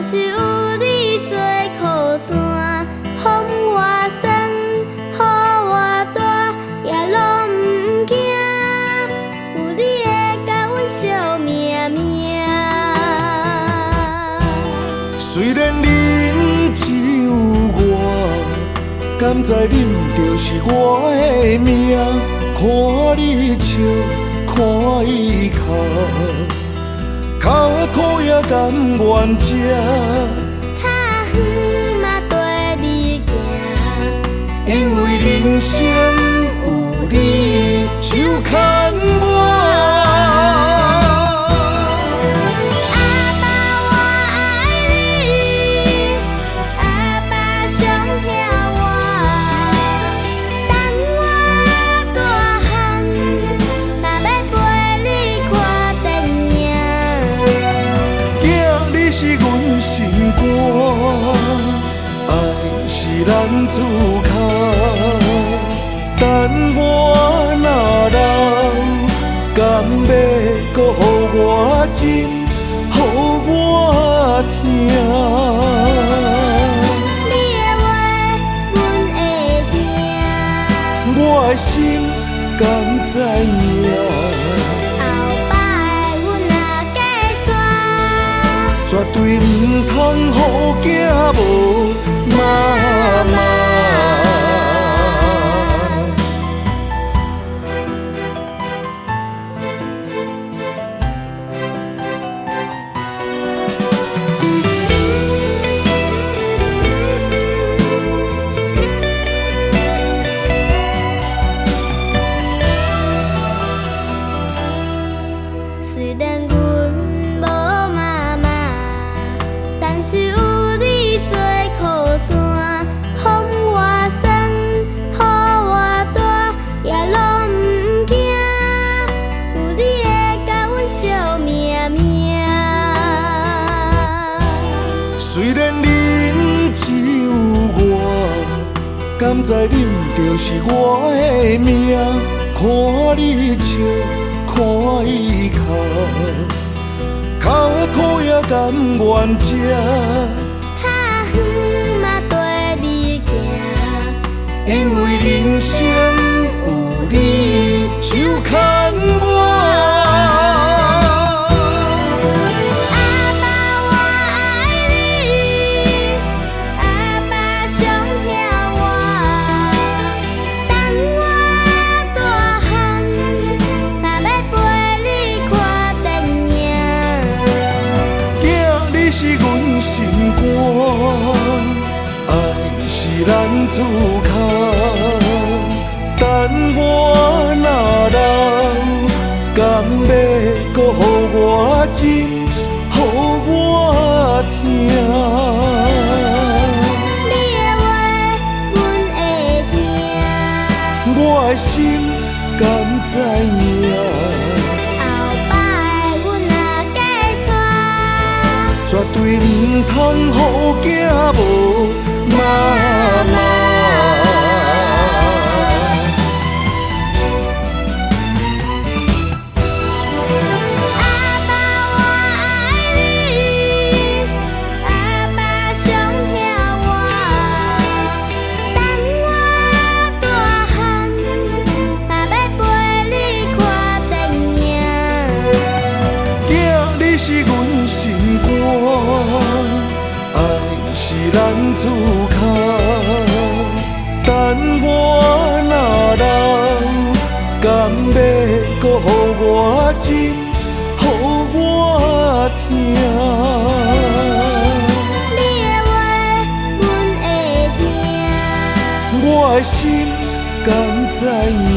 但是有你做靠山，风我送，雨我大，也拢不惊。有你会甲阮惜命命。虽然恁只有我，甘知恁就是我的命。看你笑，看伊哭，脚苦也甘愿吃。较远嘛跟你行，因为人生有你手牵我。是阮心肝，爱是咱自靠。等我若老，甘要搁予我真，予我听。你的话，阮会听。我的心甘知影。绝对唔通予囝无妈妈。虽然阮无妈妈，但是有你做靠山，风我送，雨我大，也拢不惊。有你会甲阮惜命命。虽然恁只有我，甘知恁就是我的命。看你笑，看伊哭，脚苦也甘愿吃。较远嘛跟你行，因为人生有你手牵我。是阮心肝，爱是咱自靠。等我若老，甘要搁予我真，予我听。你的话，阮会听。我的心甘知影。绝对唔通予囝无妈妈。是阮心肝，爱是咱自靠。等我若老，甘要搁予我真，予我听。你的话，阮会听。我的心甘知影。